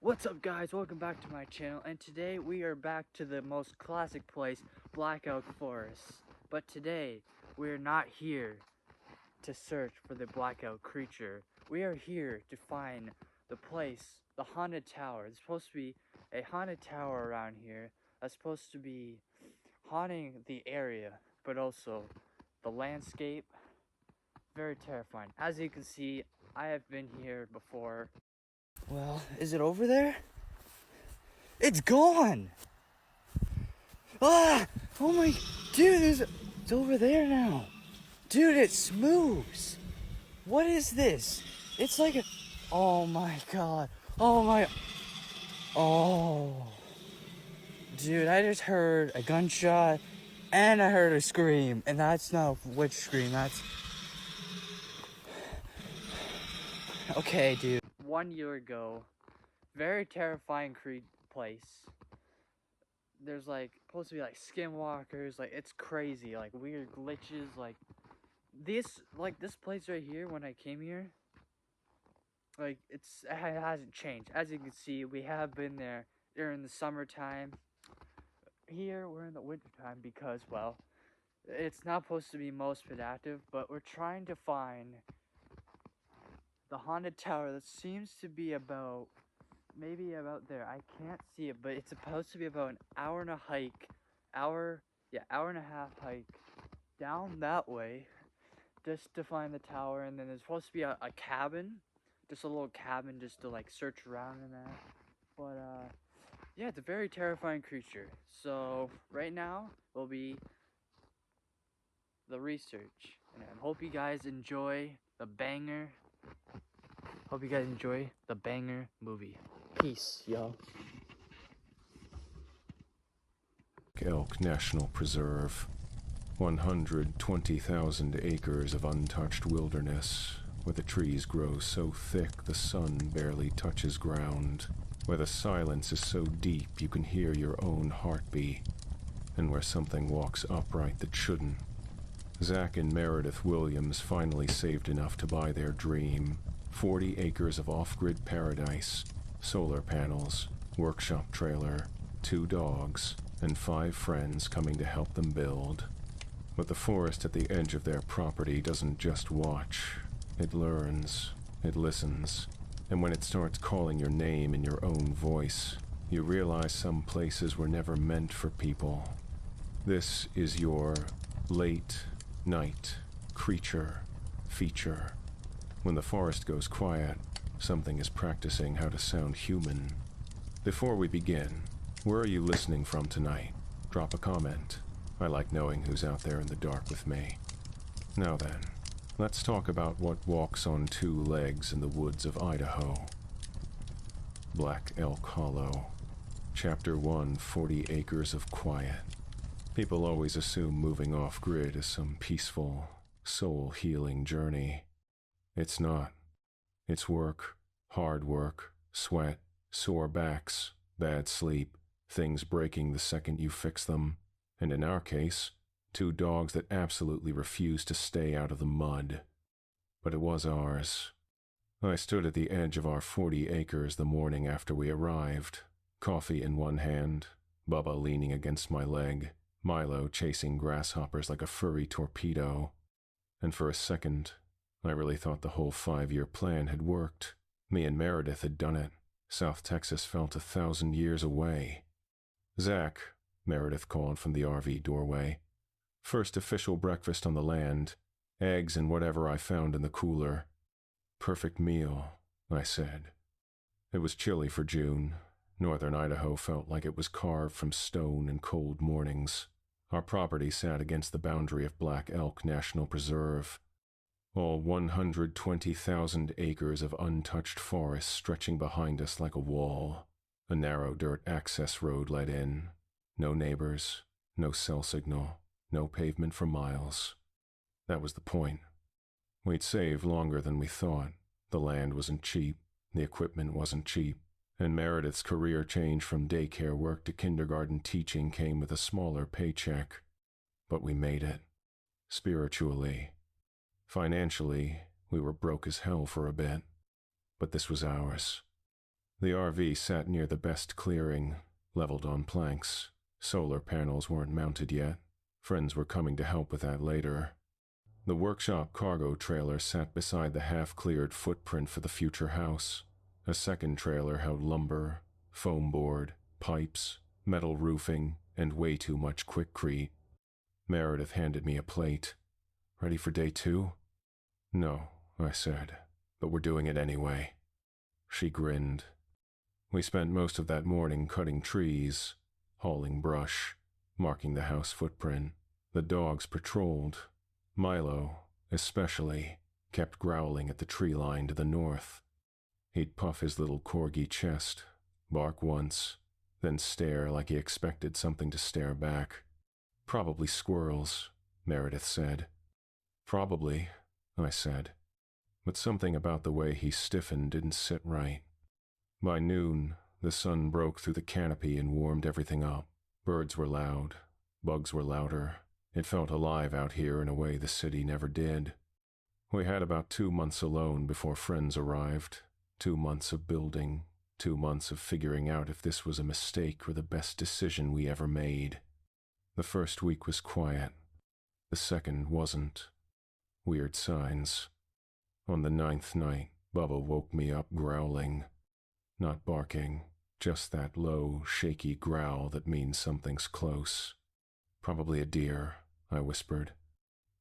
What's up guys, welcome back to my channel, and today we are back to the most classic place, Black Elk Forest. But today, we are not here to search for the Black Elk creature. We are here to find the place, the haunted tower. There's supposed to be a haunted tower around here that's supposed to be haunting the area, but also the landscape. Very terrifying. As you can see, I have been here before. Well, is it over there? It's gone! Ah! Oh my... Dude, it's over there now. Dude, it moves. What is this? It's like a... Oh my god. Oh my... Oh. Dude, I just heard a gunshot and I heard a scream. And that's not a witch scream, that's... Okay, dude. 1 year ago, very terrifying place. There's like supposed to be like skinwalkers, like it's crazy, like weird glitches, like this place right here. When I came here, like it hasn't changed. As you can see, we have been there during the summertime. Here we're in the wintertime because, well, it's not supposed to be most productive, but we're trying to find the haunted tower that seems to be about maybe about there. I can't see it, but it's supposed to be about an hour and a hour and a half hike down that way just to find the tower. And then there's supposed to be a cabin, just a little cabin just to like search around in that. But yeah, it's a very terrifying creature. So right now will be the research, and I hope you guys enjoy the banger. Hope you guys enjoy the banger movie. Peace, y'all. Elk National Preserve. 120,000 acres of untouched wilderness, where the trees grow so thick the sun barely touches ground, where the silence is so deep you can hear your own heartbeat, and where something walks upright that shouldn't. Zach and Meredith Williams finally saved enough to buy their dream: 40 acres of off-grid paradise, solar panels, workshop trailer, 2 dogs, and 5 friends coming to help them build. But the forest at the edge of their property doesn't just watch. It learns, it listens, and when it starts calling your name in your own voice, you realize some places were never meant for people. This is your late night creature feature. When the forest goes quiet, something is practicing how to sound human. Before we begin, where are you listening from tonight? Drop a comment. I like knowing who's out there in the dark with me. Now then, let's talk about what walks on 2 legs in the woods of Idaho. Black Elk Hollow. Chapter 1, 40 Acres of Quiet. People always assume moving off-grid is some peaceful, soul-healing journey. It's not. It's work, hard work, sweat, sore backs, bad sleep, things breaking the second you fix them, and in our case, 2 dogs that absolutely refuse to stay out of the mud. But it was ours. I stood at the edge of our 40 acres the morning after we arrived, coffee in one hand, Bubba leaning against my leg, Milo chasing grasshoppers like a furry torpedo. And for a second, I really thought the whole 5-year plan had worked. Me and Meredith had done it. South Texas felt 1,000 years away. Zach, Meredith called from the RV doorway. First official breakfast on the land, eggs and whatever I found in the cooler. Perfect meal, I said. It was chilly for June. Northern Idaho felt like it was carved from stone in cold mornings. Our property sat against the boundary of Black Elk National Preserve. All 120,000 acres of untouched forest stretching behind us like a wall. A narrow dirt access road led in. No neighbors, no cell signal, no pavement for miles. That was the point. We'd saved longer than we thought. The land wasn't cheap, the equipment wasn't cheap, and Meredith's career change from daycare work to kindergarten teaching came with a smaller paycheck. But we made it. Spiritually. Financially, we were broke as hell for a bit. But this was ours. The RV sat near the best clearing, leveled on planks. Solar panels weren't mounted yet. Friends were coming to help with that later. The workshop cargo trailer sat beside the half-cleared footprint for the future house. A second trailer held lumber, foam board, pipes, metal roofing, and way too much Quikrete. Meredith handed me a plate. "Ready for day 2? "No," I said, "but we're doing it anyway." She grinned. We spent most of that morning cutting trees, hauling brush, marking the house footprint. The dogs patrolled. Milo, especially, kept growling at the tree line to the north. He'd puff his little corgi chest, bark once, then stare like he expected something to stare back. "Probably squirrels," Meredith said. "Probably," I said. But something about the way he stiffened didn't sit right. By noon, the sun broke through the canopy and warmed everything up. Birds were loud. Bugs were louder. It felt alive out here in a way the city never did. We had about 2 months alone before friends arrived. 2 months of building. 2 months of figuring out if this was a mistake or the best decision we ever made. The first week was quiet. The second wasn't. Weird signs. On the 9th night, Bubba woke me up growling. Not barking, just that low, shaky growl that means something's close. "Probably a deer," I whispered.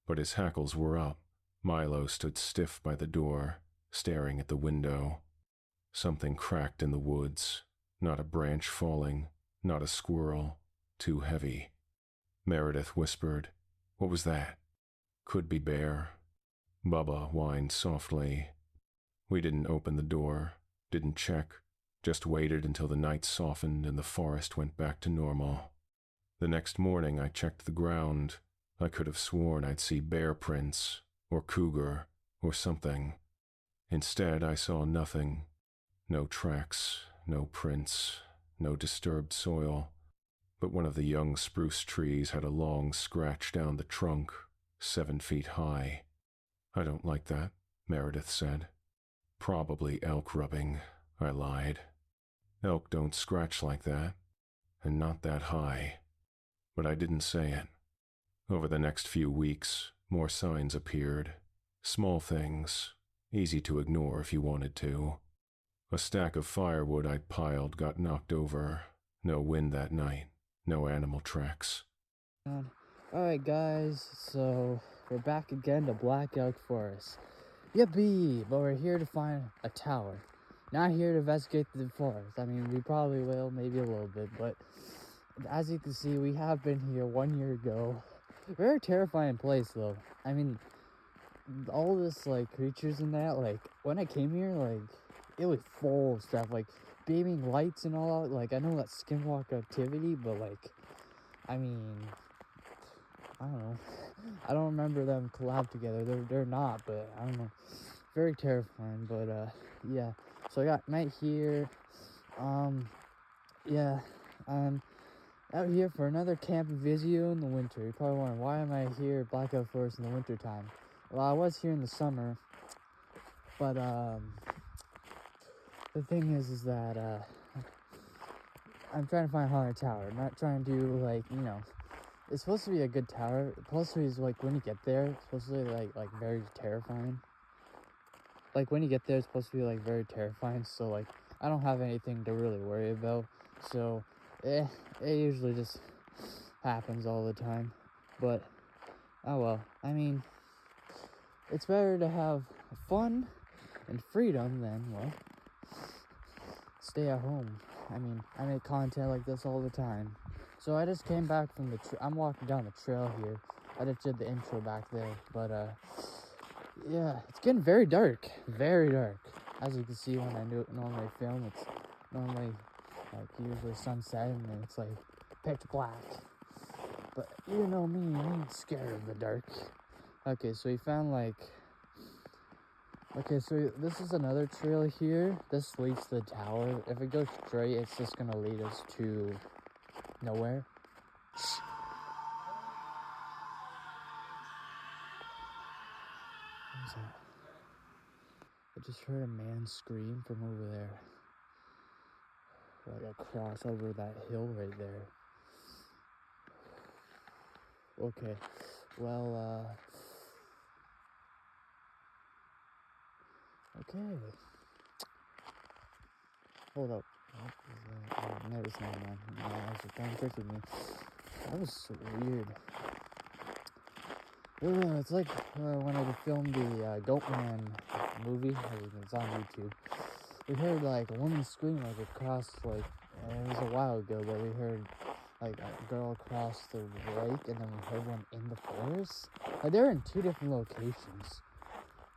But his hackles were up. Milo stood stiff by the door, staring at the window. Something cracked in the woods. Not a branch falling, not a squirrel. Too heavy. Meredith whispered, "What was that?" "Could be bear." Bubba whined softly. We didn't open the door, didn't check, just waited until the night softened and the forest went back to normal. The next morning I checked the ground. I could have sworn I'd see bear prints, or cougar, or something. Instead, I saw nothing. No tracks, no prints, no disturbed soil. But one of the young spruce trees had a long scratch down the trunk, 7 feet high. "I don't like that," Meredith said. "Probably elk rubbing," I lied. "Elk don't scratch like that, and not that high." But I didn't say it. Over the next few weeks, more signs appeared. Small things, easy to ignore if you wanted to. A stack of firewood I'd piled got knocked over. No wind that night, no animal tracks. Alright guys, so we're back again to Black Elk Forest. Yippee! But we're here to find a tower. Not here to investigate the forest. I mean, we probably will, maybe a little bit, but as you can see, we have been here 1 year ago. Very terrifying place, though. I mean, all this, like, creatures and that, like, when I came here, like, it was full of stuff, like, beaming lights and all that. Like, I know that's skinwalker activity, but, like, I mean, I don't know. I don't remember them collab together. They're not, but I don't know. Very terrifying, but yeah. So I got Night here. Yeah. Out here for another camping video in the winter. You're probably wondering, why am I here at Black Elk Forest in the winter time? Well, I was here in the summer, but the thing is that I'm trying to find a haunted tower. I'm not trying to do, like, you know, it's supposed to be a good tower. Plus, it's like when you get there, it's supposed to be like very terrifying. Like when you get there, it's supposed to be like very terrifying. So like I don't have anything to really worry about. So it usually just happens all the time. But oh well. I mean, it's better to have fun and freedom than, well, stay at home. I mean, I make content like this all the time. So I just came back from I'm walking down the trail here. I just did the intro back there, but yeah, it's getting very dark, as you can see when I normally film. It's normally like usually sunset and then it's like pitch black, but you know me, I ain't scared of the dark. Okay, so we found so this is another trail here. This leads to the tower. If it goes straight, it's just gonna lead us to nowhere. What was that? I just heard a man scream from over there. like across over that hill right there. Okay, well, okay. Hold up. No, it's not, man. No, I was playing tricks with me. That was so weird. It's like when I filmed the Goatman movie. It's on YouTube. We heard like a woman scream like across like it was a while ago, but we heard like a girl across the lake, and then we heard one in the forest. Like they're in two different locations.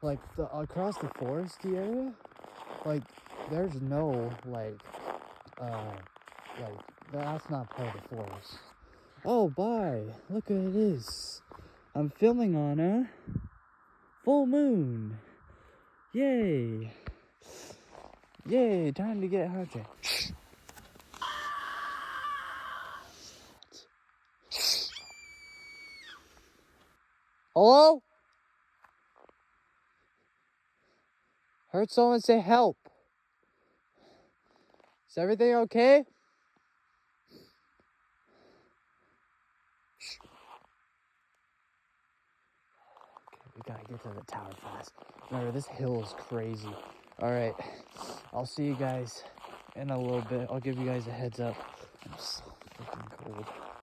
Like across the foresty area, like there's no like that's not part of the forest. Oh, bye. Look what it is. I'm filming on a full moon. Yay. Yay, time to get okay. Hello? Heard someone say help. Is everything okay? Okay, we gotta get to the tower fast. Remember, this hill is crazy. Alright, I'll see you guys in a little bit. I'll give you guys a heads up. I'm so freaking cold.